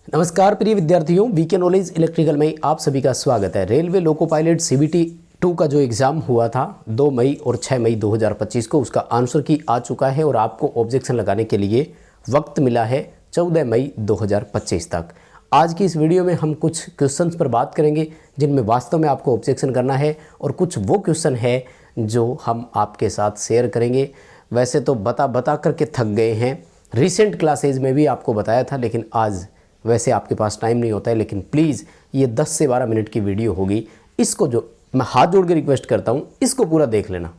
नमस्कार प्रिय विद्यार्थियों, वीके नॉलेज इलेक्ट्रिकल में आप सभी का स्वागत है। रेलवे लोको पायलट CBT 2 का जो एग्ज़ाम हुआ था 2 मई और 6 मई 2025 को, उसका आंसर की आ चुका है और आपको ऑब्जेक्शन लगाने के लिए वक्त मिला है 14 मई 2025 तक। आज की इस वीडियो में हम कुछ क्वेश्चंस पर बात करेंगे जिनमें वास्तव में आपको ऑब्जेक्शन करना है, और कुछ वो क्वेश्चन है जो हम आपके साथ शेयर करेंगे। वैसे तो बता करके थक गए हैं, रिसेंट क्लासेज में भी आपको बताया था, लेकिन आज वैसे आपके पास टाइम नहीं होता है। लेकिन प्लीज़ ये 10 से 12 मिनट की वीडियो होगी, इसको जो मैं हाथ जोड़ के रिक्वेस्ट करता हूँ, इसको पूरा देख लेना।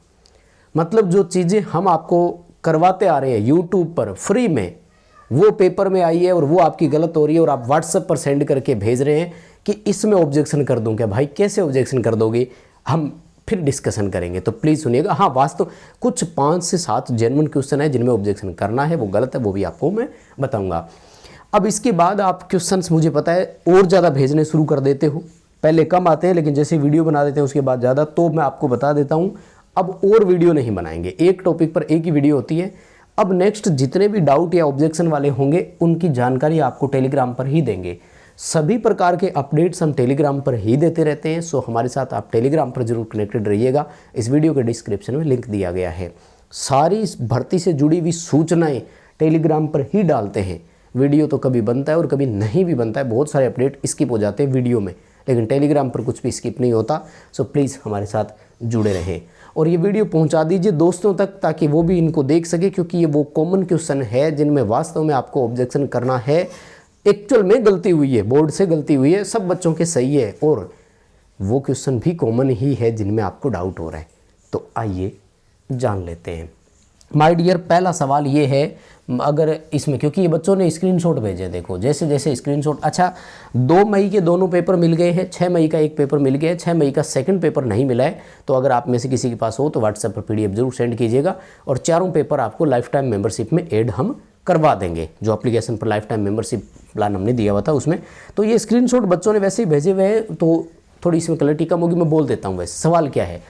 मतलब जो चीज़ें हम आपको करवाते आ रहे हैं यूट्यूब पर फ्री में, वो पेपर में आई है और वो आपकी गलत हो रही है और आप व्हाट्सएप पर सेंड करके भेज रहे हैं कि इसमें ऑब्जेक्शन कर दूँ क्या। भाई कैसे ऑब्जेक्शन कर दोगे, हम फिर डिस्कशन करेंगे, तो प्लीज़ सुनिएगा। हाँ, वास्तव कुछ 5 से 7 जेन्युइन क्वेश्चन है जिनमें ऑब्जेक्शन करना है, वो गलत है, वो भी आपको मैं बताऊँगा। अब इसके बाद आप क्वेश्चंस मुझे पता है और ज़्यादा भेजने शुरू कर देते हो, पहले कम आते हैं लेकिन जैसे वीडियो बना देते हैं उसके बाद ज़्यादा, तो मैं आपको बता देता हूँ अब और वीडियो नहीं बनाएंगे, एक टॉपिक पर एक ही वीडियो होती है। अब नेक्स्ट जितने भी डाउट या ऑब्जेक्शन वाले होंगे उनकी जानकारी आपको टेलीग्राम पर ही देंगे। सभी प्रकार के अपडेट्स हम टेलीग्राम पर ही देते रहते हैं, सो हमारे साथ आप टेलीग्राम पर जरूर कनेक्टेड रहिएगा। इस वीडियो के डिस्क्रिप्शन में लिंक दिया गया है। सारी इस भर्ती से जुड़ी हुई सूचनाएँ टेलीग्राम पर ही डालते हैं। वीडियो तो कभी बनता है और कभी नहीं भी बनता है, बहुत सारे अपडेट स्किप हो जाते हैं वीडियो में, लेकिन टेलीग्राम पर कुछ भी स्किप नहीं होता। सो प्लीज़ हमारे साथ जुड़े रहें और ये वीडियो पहुंचा दीजिए दोस्तों तक, ताकि वो भी इनको देख सके, क्योंकि ये वो कॉमन क्वेश्चन है जिनमें वास्तव में आपको ऑब्जेक्शन करना है। एक्चुअल में गलती हुई है, बोर्ड से गलती हुई है, सब बच्चों के सही है, और वो क्वेश्चन भी कॉमन ही है जिनमें आपको डाउट हो रहा है। तो आइए जान लेते हैं। माय डियर, पहला सवाल ये है, अगर इसमें क्योंकि ये बच्चों ने स्क्रीनशॉट भेजे, देखो जैसे जैसे स्क्रीनशॉट। अच्छा, 2 मई के दोनों पेपर मिल गए हैं, 6 मई का एक पेपर मिल गया है, 6 मई का सेकंड पेपर नहीं मिला है। तो अगर आप में से किसी के पास हो तो व्हाट्सएप पर PDF जरूर सेंड कीजिएगा, और चारों पेपर आपको लाइफ टाइम मेंबरशिप में ऐड हम करवा देंगे। जो एप्लीकेशन पर लाइफ टाइम मेंबरशिप प्लान हमने दिया हुआ था उसमें। तो ये स्क्रीनशॉट बच्चों ने वैसे ही भेजे हुए हैं, तो थोड़ी इसमें क्लैरिटी कम होगी, मैं बोल देता हूँ। वैसे सवाल क्या है,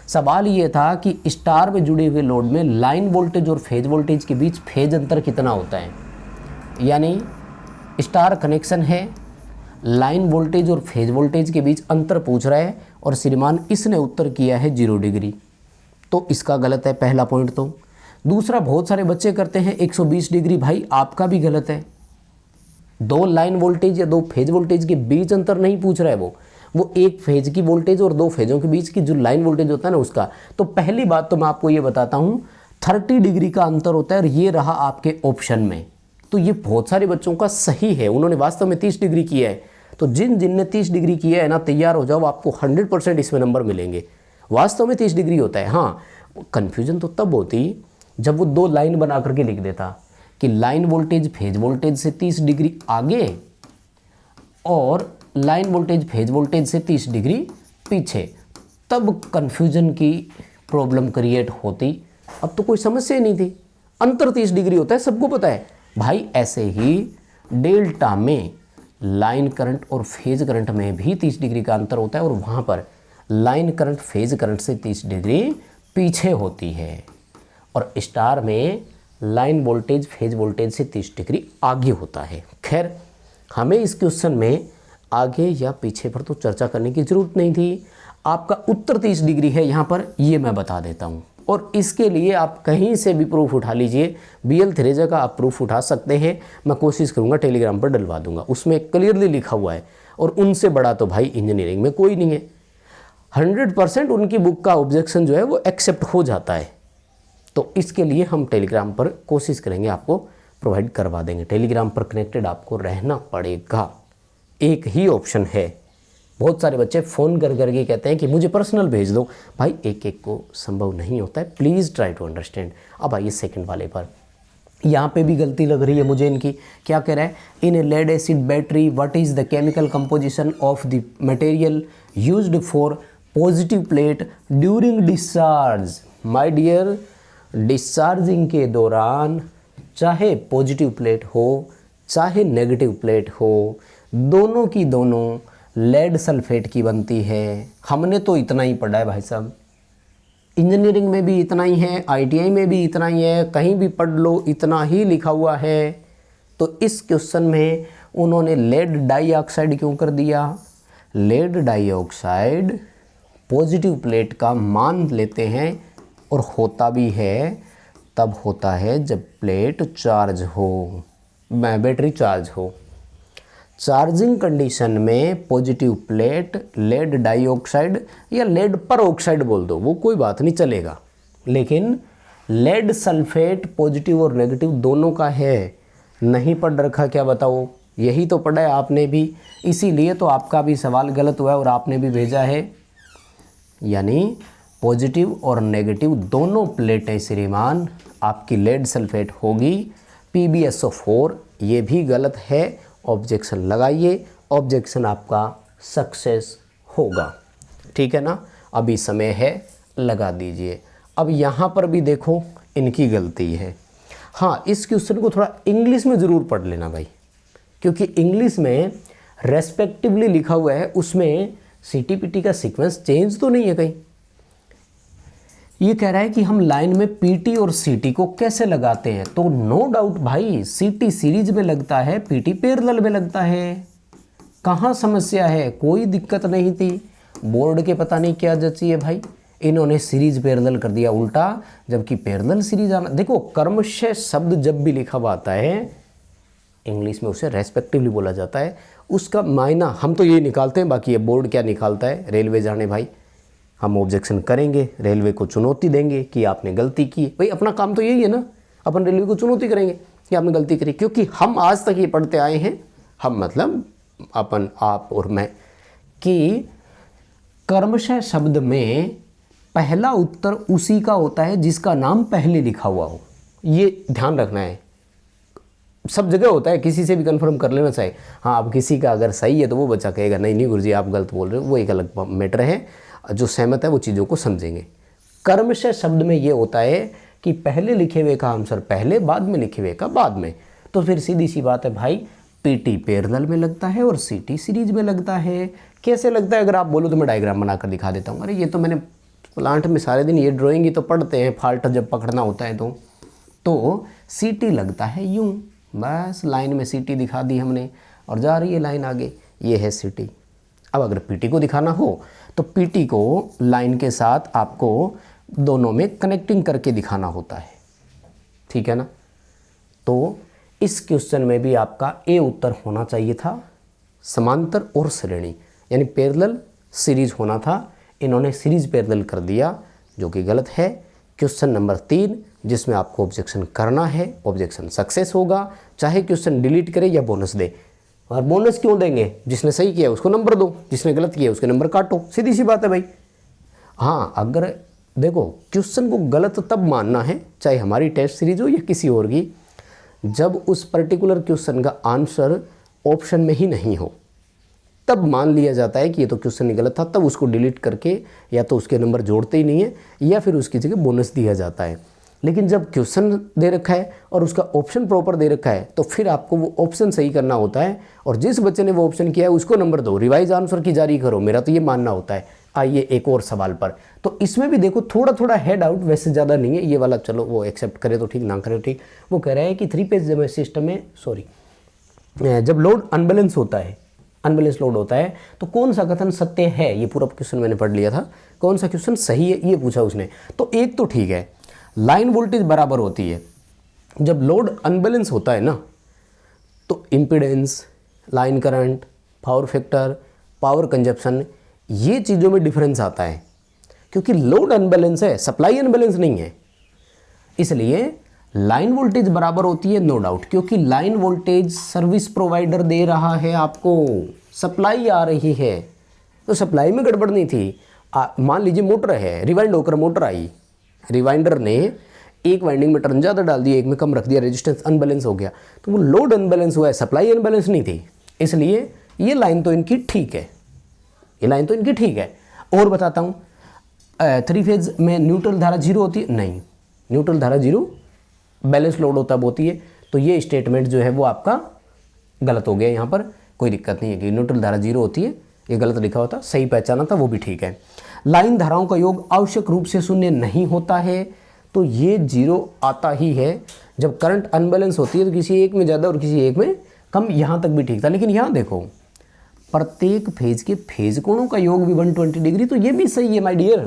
सवाल ये था कि स्टार में जुड़े हुए लोड में लाइन वोल्टेज और फेज वोल्टेज के बीच फेज अंतर कितना होता है। यानी स्टार कनेक्शन है, लाइन वोल्टेज और फेज वोल्टेज के बीच अंतर पूछ रहा है, और श्रीमान इसने उत्तर किया है 0 डिग्री। तो इसका गलत है पहला पॉइंट। तो दूसरा, बहुत सारे बच्चे करते हैं 120 डिग्री। भाई आपका भी गलत है। 2 लाइन वोल्टेज या 2 फेज वोल्टेज के बीच अंतर नहीं पूछ रहा है, वो एक फेज की वोल्टेज और 2 फेजों के बीच की जो लाइन वोल्टेज होता है ना, उसका। तो पहली बात तो मैं आपको ये बताता हूँ, 30 डिग्री का अंतर होता है, और ये रहा आपके ऑप्शन में। तो ये बहुत सारे बच्चों का सही है, उन्होंने वास्तव में 30 डिग्री किया है। तो जिनने 30 डिग्री किया है ना, तैयार हो जाओ, आपको 100% इसमें नंबर मिलेंगे। वास्तव में 30 डिग्री होता है। हाँ, कन्फ्यूजन तो तब होती जब वो 2 लाइन बना करके लिख देता कि लाइन वोल्टेज फेज वोल्टेज से 30 डिग्री आगे और लाइन वोल्टेज फेज वोल्टेज से 30 डिग्री पीछे, तब कन्फ्यूजन की प्रॉब्लम क्रिएट होती। अब तो कोई समस्या ही नहीं थी, अंतर 30 डिग्री होता है, सबको पता है। भाई ऐसे ही डेल्टा में लाइन करंट और फेज करंट में भी 30 डिग्री का अंतर होता है, और वहाँ पर लाइन करंट फेज करंट से 30 डिग्री पीछे होती है, और स्टार में लाइन वोल्टेज फेज वोल्टेज से 30 डिग्री आगे होता है। खैर, हमें इस क्वेश्चन में आगे या पीछे पर तो चर्चा करने की ज़रूरत नहीं थी। आपका उत्तर 30 डिग्री है यहाँ पर, ये मैं बता देता हूँ, और इसके लिए आप कहीं से भी प्रूफ उठा लीजिए। BL थ्रेजा का आप प्रूफ उठा सकते हैं, मैं कोशिश करूँगा टेलीग्राम पर डलवा दूंगा, उसमें क्लियरली लिखा हुआ है। और उनसे बड़ा तो भाई इंजीनियरिंग में कोई नहीं है। 100% उनकी बुक का ऑब्जेक्शन जो है वो एक्सेप्ट हो जाता है। तो इसके लिए हम टेलीग्राम पर कोशिश करेंगे, आपको प्रोवाइड करवा देंगे। टेलीग्राम पर कनेक्टेड आपको रहना पड़ेगा, एक ही ऑप्शन है। बहुत सारे बच्चे फ़ोन कर करके कहते हैं कि मुझे पर्सनल भेज दो। भाई एक एक को संभव नहीं होता है, प्लीज़ ट्राई टू अंडरस्टैंड। अब आइए सेकंड वाले पर, यहाँ पे भी गलती लग रही है मुझे इनकी। क्या कह रहा है, in a lead acid battery what is the chemical composition of the material used for positive plate during discharge. My dear, discharging के दौरान चाहे पॉजिटिव प्लेट हो चाहे नेगेटिव प्लेट हो, दोनों की दोनों लेड सल्फेट की बनती है। हमने तो इतना ही पढ़ा है भाई साहब, इंजीनियरिंग में भी इतना ही है, ITI में भी इतना ही है, कहीं भी पढ़ लो इतना ही लिखा हुआ है। तो इस क्वेश्चन में उन्होंने लेड डाइऑक्साइड क्यों कर दिया? लेड डाइऑक्साइड पॉजिटिव प्लेट का मान लेते हैं और होता भी है, तब होता है जब प्लेट चार्ज हो, बैटरी चार्ज हो। चार्जिंग कंडीशन में पॉजिटिव प्लेट लेड डाइऑक्साइड या लेड पर ऑक्साइड बोल दो, वो कोई बात नहीं चलेगा, लेकिन लेड सल्फेट पॉजिटिव और नेगेटिव दोनों का है। नहीं पढ़ रखा क्या बताओ? यही तो पढ़ा है आपने भी, इसीलिए तो आपका भी सवाल गलत हुआ है और आपने भी भेजा है। यानी पॉजिटिव और नेगेटिव दोनों प्लेटें श्रीमान आपकी लेड सल्फेट होगी PbSO4। ये भी गलत है, ऑब्जेक्शन लगाइए, ऑब्जेक्शन आपका सक्सेस होगा। ठीक है ना? अभी समय है, लगा दीजिए। अब यहाँ पर भी देखो इनकी गलती है। हाँ, इस क्वेश्चन को थोड़ा इंग्लिश में ज़रूर पढ़ लेना भाई, क्योंकि इंग्लिश में रेस्पेक्टिवली लिखा हुआ है, उसमें CTPT का सीक्वेंस चेंज तो नहीं है कहीं। ये कह रहा है कि हम लाइन में PT और CT को कैसे लगाते हैं, तो नो डाउट भाई CT सीरीज में लगता है, PT पैरेलल में लगता है। कहाँ समस्या है? कोई दिक्कत नहीं थी। बोर्ड के पता नहीं क्या जची है भाई, इन्होंने सीरीज पैरेलल कर दिया उल्टा, जबकि पैरेलल सीरीज आना। देखो कर्मशः शब्द जब भी लिखा हुआ आता है इंग्लिश में उसे रेस्पेक्टिवली बोला जाता है, उसका मायना हम तो ये निकालते हैं, बाकी ये बोर्ड क्या निकालता है। रेलवे जाने भाई, हम ऑब्जेक्शन करेंगे, रेलवे को चुनौती देंगे कि आपने गलती की। भाई अपना काम तो यही है ना, अपन रेलवे को चुनौती करेंगे कि आपने गलती करी, क्योंकि हम आज तक ये पढ़ते आए हैं, हम मतलब अपन, आप और मैं, कि कर्मशः शब्द में पहला उत्तर उसी का होता है जिसका नाम पहले लिखा हुआ हो। ये ध्यान रखना है, सब जगह होता है, किसी से भी कंफर्म कर लेना चाहिए। हाँ, अब किसी का अगर सही है तो वो बच्चा कहेगा नहीं नहीं गुरुजी आप गलत बोल रहे हो, वो एक अलग मैटर है। जो सहमत है वो चीज़ों को समझेंगे। कर्मशः शब्द में ये होता है कि पहले लिखे हुए का आंसर पहले, बाद में लिखे हुए का बाद में। तो फिर सीधी सी बात है भाई, PT पैरेलल में लगता है और CT सीरीज में लगता है। कैसे लगता है अगर आप बोलो तो मैं डायग्राम बनाकर दिखा देता हूँ। अरे ये तो मैंने प्लांट में सारे दिन ये ड्राइंग ही तो पढ़ते हैं, फाल्ट जब पकड़ना होता है तो CT लगता है यूँ, बस लाइन में CT दिखा दी हमने और जा रही है लाइन आगे, ये है CT। अब अगर PT को दिखाना हो तो PT को लाइन के साथ आपको दोनों में कनेक्टिंग करके दिखाना होता है। ठीक है ना? तो इस क्वेश्चन में भी आपका A उत्तर होना चाहिए था, समांतर और श्रेणी, यानी पैरेलल सीरीज होना था। इन्होंने सीरीज पैरेलल कर दिया, जो कि गलत है। क्वेश्चन नंबर 3 जिसमें आपको ऑब्जेक्शन करना है, ऑब्जेक्शन सक्सेस होगा, चाहे क्वेश्चन डिलीट करे या बोनस दे। और बोनस क्यों देंगे? जिसने सही किया उसको नंबर दो, जिसने गलत किया उसके नंबर काटो, सीधी सी बात है भाई। हाँ, अगर देखो क्वेश्चन को गलत तब मानना है, चाहे हमारी टेस्ट सीरीज हो या किसी और की, जब उस पर्टिकुलर क्वेश्चन का आंसर ऑप्शन में ही नहीं हो, तब मान लिया जाता है कि ये तो क्वेश्चन ही गलत था, तब उसको डिलीट करके या तो उसके नंबर जोड़ते ही नहीं है या फिर उसकी जगह बोनस दिया जाता है। लेकिन जब क्वेश्चन दे रखा है और उसका ऑप्शन प्रॉपर दे रखा है तो फिर आपको वो ऑप्शन सही करना होता है, और जिस बच्चे ने वो ऑप्शन किया है उसको नंबर दो, रिवाइज आंसर की जारी करो, मेरा तो ये मानना होता है। आइए एक और सवाल पर, तो इसमें भी देखो थोड़ा थोड़ा है डाउट, वैसे ज़्यादा नहीं है ये वाला, चलो वो एक्सेप्ट करे तो ठीक, ना करे तो ठीक। वो कह रहा है कि 3 फेज सिस्टम में जब लोड अनबैलेंस होता है, अनबैलेंस लोड होता है, तो कौन सा कथन सत्य है? ये पूरा क्वेश्चन मैंने पढ़ लिया था, कौन सा क्वेश्चन सही है ये पूछा उसने। तो एक तो ठीक है, लाइन वोल्टेज बराबर होती है। जब लोड अनबैलेंस होता है ना, तो impedance, line current, power factor, power consumption, ये चीज़ों में डिफरेंस आता है, क्योंकि लोड अनबैलेंस है, सप्लाई अनबैलेंस नहीं है। इसलिए लाइन वोल्टेज बराबर होती है, नो डाउट, क्योंकि लाइन वोल्टेज सर्विस प्रोवाइडर दे रहा है आपको, सप्लाई आ रही है, तो सप्लाई में गड़बड़ नहीं थी। मान लीजिए मोटर है, रिवाइंड होकर मोटर आई, रिवाइंडर ने एक वाइंडिंग में टर्न ज़्यादा डाल दिया, एक में कम रख दिया, रेजिस्टेंस अनबैलेंस हो गया, तो वो लोड अनबैलेंस हुआ है, सप्लाई अनबैलेंस नहीं थी। इसलिए ये लाइन तो इनकी ठीक है, ये लाइन तो इनकी ठीक है। और बताता हूँ, 3 फेज में न्यूट्रल धारा 0 होती है? नहीं, न्यूट्रल धारा 0 बैलेंस लोड होता होती है। तो ये स्टेटमेंट जो है वो आपका गलत हो गया। यहाँ पर कोई दिक्कत नहीं है कि न्यूट्रल धारा 0 होती है, ये गलत लिखा होता, सही पहचाना था, वो भी ठीक है। लाइन धाराओं का योग आवश्यक रूप से शून्य नहीं होता है, तो ये 0 आता ही है। जब करंट अनबैलेंस होती है तो किसी एक में ज़्यादा और किसी एक में कम यहाँ तक भी ठीक था। लेकिन यहाँ देखो प्रत्येक फेज के फेज कोणों का योग भी 120 डिग्री, तो ये भी सही है माय डियर,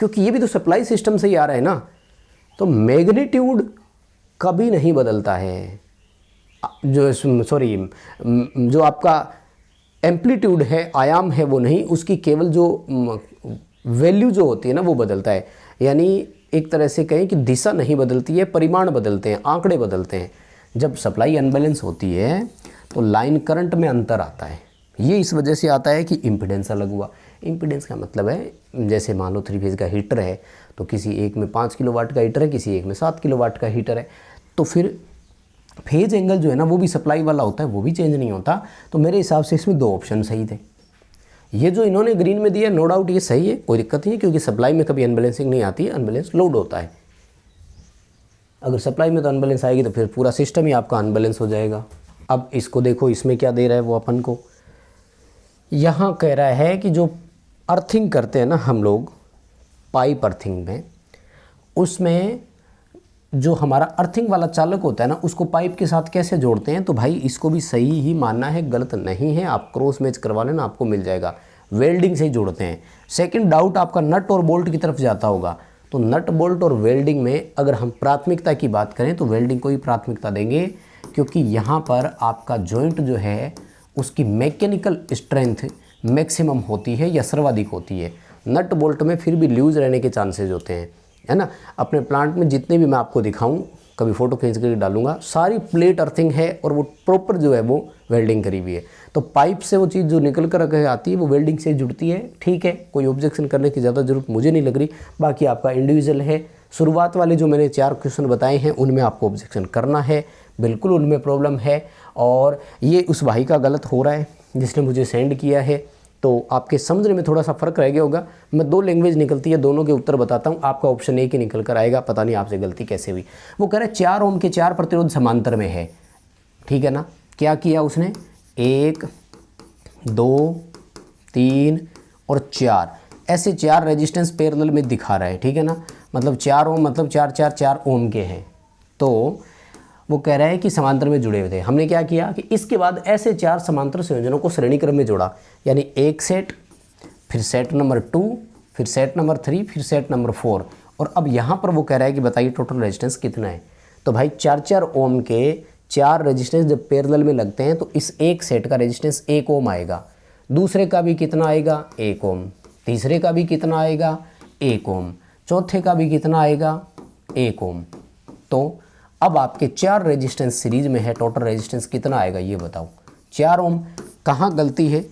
क्योंकि ये भी तो सप्लाई सिस्टम से ही आ रहा है ना। तो मैग्नीट्यूड कभी नहीं बदलता है, जो आपका एम्पलीट्यूड है, आयाम है, वो नहीं, उसकी केवल जो वैल्यू जो होती है ना वो बदलता है। यानी एक तरह से कहें कि दिशा नहीं बदलती है, परिमाण बदलते हैं, आंकड़े बदलते हैं। जब सप्लाई अनबैलेंस होती है तो लाइन करंट में अंतर आता है। ये इस वजह से आता है कि इम्पीडेंस अलग हुआ। इम्पीडेंस का मतलब है जैसे मान लो 3 फेज़ का हीटर है, तो किसी एक में 5 किलोवाट का हीटर है, किसी एक में 7 किलोवाट का हीटर है, तो फिर फेज एंगल जो है ना वो भी सप्लाई वाला होता है, वो भी चेंज नहीं होता। तो मेरे हिसाब से इसमें 2 ऑप्शन सही थे। ये जो इन्होंने ग्रीन में दिया नो डाउट ये सही है, कोई दिक्कत नहीं है, क्योंकि सप्लाई में कभी अनबैलेंसिंग नहीं आती है, अनबैलेंस लोड होता है। अगर सप्लाई में तो अनबैलेंस आएगी तो फिर पूरा सिस्टम ही आपका अनबैलेंस हो जाएगा। अब इसको देखो, इसमें क्या दे रहा है वो अपन को, यहाँ कह रहा है कि जो अर्थिंग करते हैं ना हम लोग पाइप अर्थिंग में, उसमें जो हमारा अर्थिंग वाला चालक होता है ना उसको पाइप के साथ कैसे जोड़ते हैं। तो भाई इसको भी सही ही मानना है, गलत नहीं है। आप क्रॉस मैच करवा लेना, आपको मिल जाएगा। वेल्डिंग से ही जोड़ते हैं। सेकंड डाउट आपका नट और बोल्ट की तरफ जाता होगा, तो नट बोल्ट और वेल्डिंग में अगर हम प्राथमिकता की बात करें तो वेल्डिंग को ही प्राथमिकता देंगे, क्योंकि यहाँ पर आपका जॉइंट जो है उसकी मैकेनिकल स्ट्रेंथ मैक्सिमम होती है या सर्वाधिक होती है। नट बोल्ट में फिर भी लूज रहने के चांसेस होते हैं, है ना। अपने प्लांट में जितने भी मैं आपको दिखाऊं, कभी फ़ोटो खींच कर डालूंगा, सारी प्लेट अर्थिंग है और वो प्रॉपर जो है वो वेल्डिंग करी हुई है। तो पाइप से वो चीज़ जो निकल कर आती है वो वेल्डिंग से जुड़ती है, ठीक है, कोई ऑब्जेक्शन करने की ज़्यादा ज़रूरत मुझे नहीं लग रही। बाकी आपका इंडिविजुअल है। शुरुआत वाले जो मैंने 4 क्वेश्चन बताए हैं उनमें आपको ऑब्जेक्शन करना है, बिल्कुल उनमें प्रॉब्लम है। और ये उस भाई का गलत हो रहा है जिसने मुझे सेंड किया है, तो आपके समझने में थोड़ा सा फ़र्क रह गया होगा। मैं 2 लैंग्वेज निकलती है, दोनों के उत्तर बताता हूँ, आपका ऑप्शन एक ही निकल कर आएगा। पता नहीं आपसे गलती कैसे हुई। वो कह रहे 4 ओम के 4 प्रतिरोध समांतर में है, ठीक है ना। क्या किया उसने, 1 2 3 और 4 ऐसे 4 रेजिस्टेंस पैरेलल में दिखा रहा है, ठीक है ना। मतलब 4 ओम मतलब 4 ओम के हैं। तो वो कह रहा है कि समांतर में जुड़े हुए थे। हमने क्या किया कि इसके बाद ऐसे 4 समांतर संयोजनों को श्रेणी क्रम में जोड़ा, यानी एक सेट, फिर सेट नंबर 2, फिर सेट नंबर 3, फिर सेट नंबर 4। और अब यहाँ पर वो कह रहा है कि बताइए टोटल रेजिस्टेंस कितना है। तो भाई 4 ओम के 4 रेजिस्टेंस जब पैरेलल में लगते हैं तो इस एक सेट का रेजिस्टेंस 1 ओम आएगा। दूसरे का भी कितना आएगा, 1 ओम। तीसरे का भी कितना आएगा, 1 ओम। चौथे का भी कितना आएगा, 1 ओम। तो अब आपके 4 रेजिस्टेंस सीरीज में है, टोटल रेजिस्टेंस कितना आएगा ये बताओ। 4 ओम। कहाँ गलती है,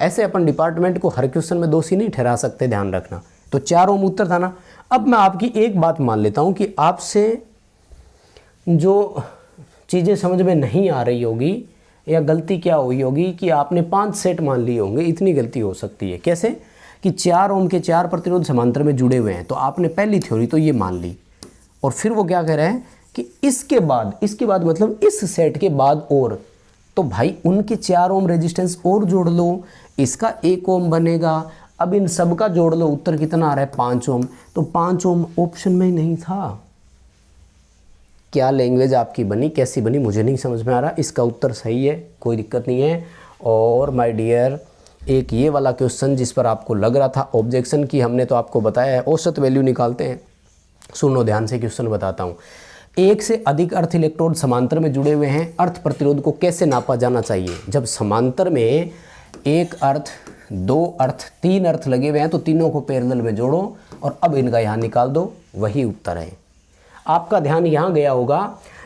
ऐसे अपन डिपार्टमेंट को हर क्वेश्चन में दोषी नहीं ठहरा सकते, ध्यान रखना। तो 4 ओम उत्तर था ना। अब मैं आपकी एक बात मान लेता हूँ कि आपसे जो चीज़ें समझ में नहीं आ रही होगी या गलती क्या हुई होगी कि आपने 5 सेट मान लिए होंगे। इतनी गलती हो सकती है। कैसे कि 4 ओम के 4 प्रतिरोध समांतर में जुड़े हुए हैं, तो आपने पहली थ्योरी तो ये मान ली। और फिर वो क्या कह रहे हैं कि इसके बाद मतलब इस सेट के बाद और, तो भाई उनके 4 ओम रेजिस्टेंस और जोड़ लो, इसका 1 ओम बनेगा। अब इन सब का जोड़ लो, उत्तर कितना आ रहा है, 5 ओम। तो 5 ओम ऑप्शन में ही नहीं था। क्या लैंग्वेज आपकी बनी, कैसी बनी मुझे नहीं समझ में आ रहा। इसका उत्तर सही है, कोई दिक्कत नहीं है। और माय डियर, एक ये वाला क्वेश्चन जिस पर आपको लग रहा था ऑब्जेक्शन की, हमने तो आपको बताया है औसत वैल्यू निकालते हैं। सुनो ध्यान से, क्वेश्चन बताता हूँ। एक से अधिक अर्थ इलेक्ट्रोड समांतर में जुड़े हुए हैं, अर्थ प्रतिरोध को कैसे नापा जाना चाहिए। जब समांतर में 1 अर्थ, 2 अर्थ, 3 अर्थ लगे हुए हैं तो तीनों को पैरेलल में जोड़ो और अब इनका यहाँ निकाल दो, वही उत्तर है। आपका ध्यान यहाँ गया होगा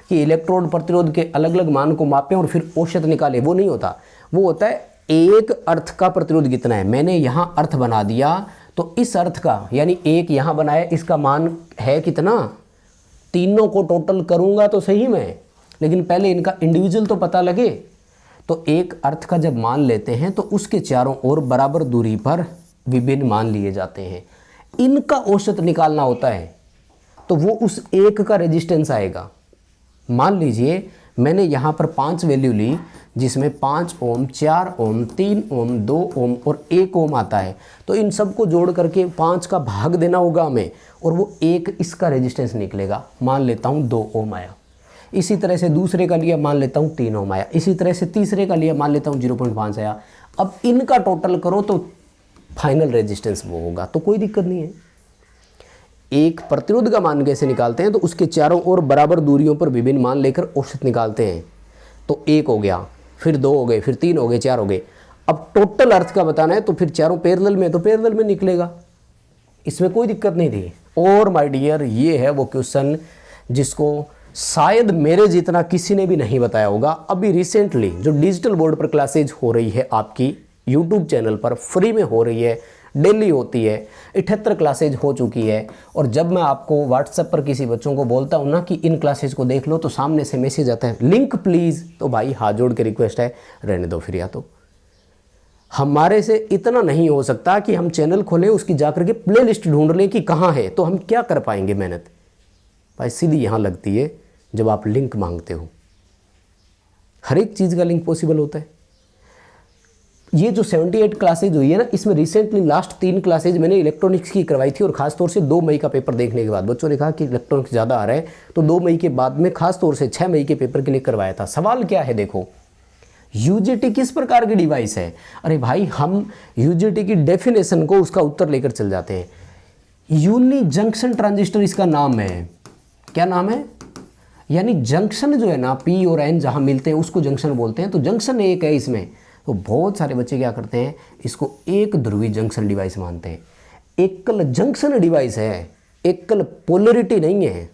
कि इलेक्ट्रोड प्रतिरोध के अलग अलग मान को मापें और फिर औसत निकालें, वो नहीं होता। वो होता है एक अर्थ का प्रतिरोध कितना है। मैंने यहाँ अर्थ बना दिया तो इस अर्थ का, यानी एक यहाँ बनाया, इसका मान है कितना, तीनों को टोटल करूँगा तो सही मैं, लेकिन पहले इनका इंडिविजुअल तो पता लगे। तो एक अर्थ का जब मान लेते हैं तो उसके चारों ओर बराबर दूरी पर विभिन्न मान लिए जाते हैं, इनका औसत निकालना होता है। तो वो उस एक का रेजिस्टेंस आएगा। मान लीजिए मैंने यहाँ पर 5 वैल्यू ली, जिसमें 5 ओम, 4 ओम, 3 ओम, 2 ओम और 1 ओम आता है। तो इन सबको जोड़ करके 5 का भाग देना होगा हमें, और वो एक इसका रेजिस्टेंस निकलेगा। मान लेता हूँ 2 ओम आया। इसी तरह से दूसरे का लिया मान लेता हूँ 3 ओम आया, इसी तरह से तीसरे का लिया मान लेता हूँ 0.5 आया। अब इनका टोटल करो तो फाइनल रेजिस्टेंस वो होगा, तो कोई दिक्कत नहीं है। एक प्रतिरोध का मान कैसे निकालते हैं, तो उसके चारों ओर बराबर दूरियों पर विभिन्न मान लेकर औसत निकालते हैं। तो 1 हो गया, फिर 2 हो गए, फिर 3 हो गए, 4 हो गए। अब टोटल अर्थ का बताना है तो फिर चारों पैरेलल में, तो पैरेलल में निकलेगा, इसमें कोई दिक्कत नहीं थी। और माय डियर, ये है वो क्वेश्चन जिसको शायद मेरे जितना किसी ने भी नहीं बताया होगा। अभी रिसेंटली जो डिजिटल बोर्ड पर क्लासेज हो रही है आपकी यूट्यूब चैनल पर, फ्री में हो रही है, डेली होती है, 78 क्लासेज हो चुकी है। और जब मैं आपको व्हाट्सएप पर किसी बच्चों को बोलता हूँ ना कि इन क्लासेज को देख लो, तो सामने से मैसेज आता है लिंक प्लीज़, तो भाई हाथ जोड़ के रिक्वेस्ट है, रहने दो फिर। या तो हमारे से इतना नहीं हो सकता कि हम चैनल खोलें, उसकी जाकर के प्ले लिस्ट ढूंढ लें कि कहाँ है, तो हम क्या कर पाएंगे मेहनत। भाई सीधी यहाँ लगती है जब आप लिंक मांगते हो। हर एक चीज़ का लिंक पॉसिबल होता है। ये जो 78 क्लासेज हुई है ना, इसमें रिसेंटली लास्ट 3 क्लासेज मैंने इलेक्ट्रॉनिक्स की करवाई थी, और खासतौर से 2 मई का पेपर देखने के बाद बच्चों ने कहा कि इलेक्ट्रॉनिक्स ज़्यादा आ रहा है, तो 2 मई के बाद में खासतौर से 6 मई के पेपर के लिए करवाया था। सवाल क्या है देखो, यूजेटी किस प्रकार की डिवाइस है। अरे भाई, हम यूजेटी की डेफिनेशन को, उसका उत्तर लेकर चल जाते हैं। यूनि जंक्शन ट्रांजिस्टर इसका नाम है। क्या नाम है? यानी जंक्शन जो है ना, पी और एन जहाँ मिलते हैं उसको जंक्शन बोलते हैं। तो जंक्शन एक है इसमें। तो बहुत सारे बच्चे क्या करते हैं, इसको एक ध्रुवी जंक्शन डिवाइस मानते हैं। एकल जंक्शन डिवाइस है, एकल पोलरिटी नहीं है,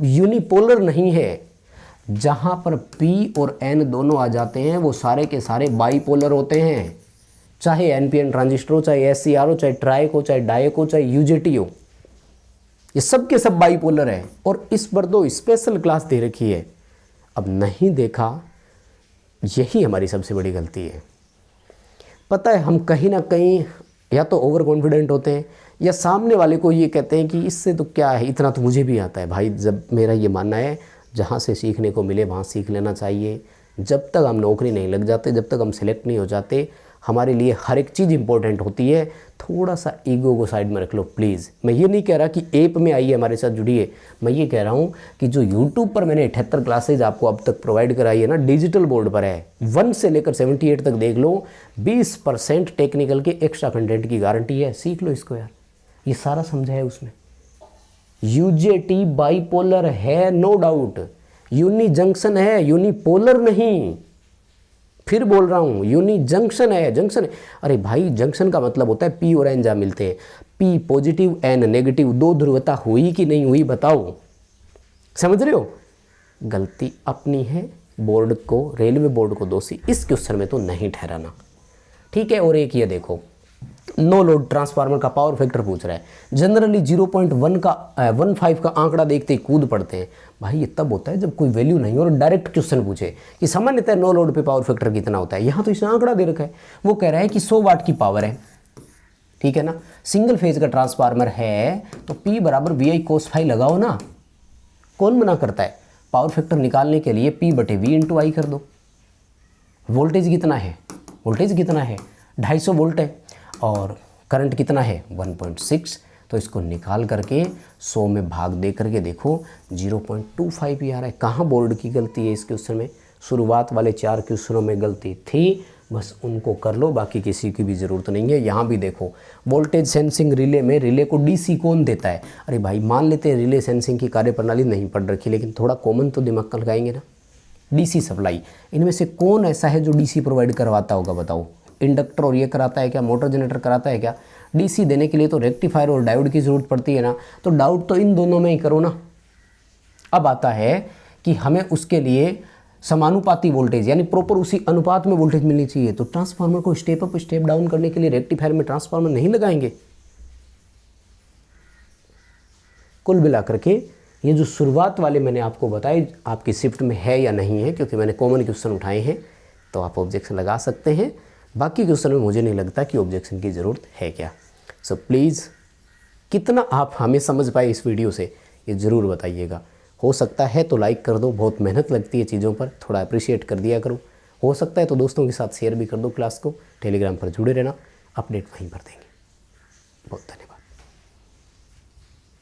यूनिपोलर नहीं है। जहाँ पर P और N दोनों आ जाते हैं वो सारे के सारे बाईपोलर होते हैं। चाहे NPN ट्रांजिस्टर हो, चाहे SCR हो, चाहे ट्राइक हो, चाहे डायक हो, चाहे UJT हो, ये सब के सब बाईपोलर है। और इस पर तो स्पेशल क्लास दे रखी है, अब नहीं देखा, यही हमारी सबसे बड़ी गलती है। पता है, हम कहीं ना कहीं या तो ओवर कॉन्फिडेंट होते हैं, या सामने वाले को ये कहते हैं कि इससे तो क्या है, इतना तो मुझे भी आता है। भाई, जब मेरा ये मानना है जहाँ से सीखने को मिले वहाँ सीख लेना चाहिए। जब तक हम नौकरी नहीं लग जाते, जब तक हम सेलेक्ट नहीं हो जाते, हमारे लिए हर एक चीज़ इंपॉर्टेंट होती है। थोड़ा सा ईगो को साइड में रख लो प्लीज़। मैं ये नहीं कह रहा कि ऐप में आइए हमारे साथ जुड़िए, मैं ये कह रहा हूँ कि जो यूट्यूब पर मैंने 78 क्लासेज आपको अब तक प्रोवाइड कराई है ना, डिजिटल बोर्ड पर है, 1 से लेकर 78 तक देख लो। 20% टेक्निकल के एक्स्ट्रा कंटेंट की गारंटी है, सीख लो इसको यार, ये सारा समझा है उसमें। यूजेटी बाईपोलर है, नो डाउट। यूनि जंक्शन है, यूनिपोलर नहीं। फिर बोल रहा हूँ, यूनि जंक्शन है, जंक्शन है। अरे भाई, जंक्शन का मतलब होता है P और N जहाँ मिलते हैं, P पॉजिटिव, N नेगेटिव, 2 ध्रुवता हुई कि नहीं हुई बताओ। समझ रहे हो? गलती अपनी है, बोर्ड को, रेलवे बोर्ड को दोषी इस क्वेश्चन में तो नहीं ठहराना, ठीक है। और एक ये देखो, नो लोड ट्रांसफार्मर का पावर फैक्टर पूछ रहा है। जनरली 0.1 का 15 का आंकड़ा देखते ही कूद पड़ते हैं। भाई, ये तब होता है जब कोई वैल्यू नहीं हो और डायरेक्ट क्वेश्चन पूछे कि सामान्यतः नो लोड पे पावर फैक्टर कितना होता है। यहाँ तो इसने आंकड़ा दे रखा है, वो कह रहा है कि 100 वाट की पावर है, ठीक है ना। सिंगल फेज का ट्रांसफार्मर है तो P बराबर VI cos फाई लगाओ ना। कौन मना करता है? पावर फैक्टर निकालने के लिए P/V इंटू आई कर दो। वोल्टेज कितना है? वोल्टेज कितना है? 250 वोल्ट है, और करंट कितना है? 1.6। तो इसको निकाल करके 100 में भाग दे करके देखो, 0.25 ही आ रहा है। कहाँ बोर्ड की गलती है इस क्वेश्चन में? शुरुआत वाले 4 क्वेश्चनों में गलती थी, बस उनको कर लो, बाकी किसी की भी ज़रूरत नहीं है। यहाँ भी देखो, वोल्टेज सेंसिंग रिले में रिले को DC कौन देता है? अरे भाई, मान लेते हैं रिले सेंसिंग की कार्यप्रणाली नहीं पढ़ रखी, लेकिन थोड़ा कॉमन तो दिमाग का लगाएंगे ना। DC सप्लाई, इनमें से कौन ऐसा है जो DC प्रोवाइड करवाता होगा बताओ? इंडक्टर और ये कराता है क्या? मोटर जनरेटर कराता है क्या? DC देने के लिए तो रेक्टिफायर और डायोड की ज़रूरत पड़ती है ना। तो डायोड तो इन दोनों में ही करो ना। अब आता है कि हमें उसके लिए समानुपाती वोल्टेज, यानी प्रॉपर उसी अनुपात में वोल्टेज मिलनी चाहिए। तो ट्रांसफार्मर को स्टेप अप स्टेप डाउन करने के लिए रेक्टिफायर में ट्रांसफार्मर नहीं लगाएंगे। कुल मिलाकर के ये जो शुरुआत वाले मैंने आपको बताए, आपकी शिफ्ट में है या नहीं है, क्योंकि मैंने कॉमन क्वेश्चन उठाए हैं, तो आप ऑब्जेक्शन लगा सकते हैं। बाकी क्वेश्चन में मुझे नहीं लगता कि ऑब्जेक्शन की ज़रूरत है क्या। सो प्लीज़, कितना आप हमें समझ पाए इस वीडियो से, ये ज़रूर बताइएगा। हो सकता है तो लाइक कर दो, बहुत मेहनत लगती है चीज़ों पर, थोड़ा अप्रिशिएट कर दिया करो। हो सकता है तो दोस्तों के साथ शेयर भी कर दो क्लास को। टेलीग्राम पर जुड़े रहना, अपडेट वहीं पर देंगे। बहुत धन्यवाद।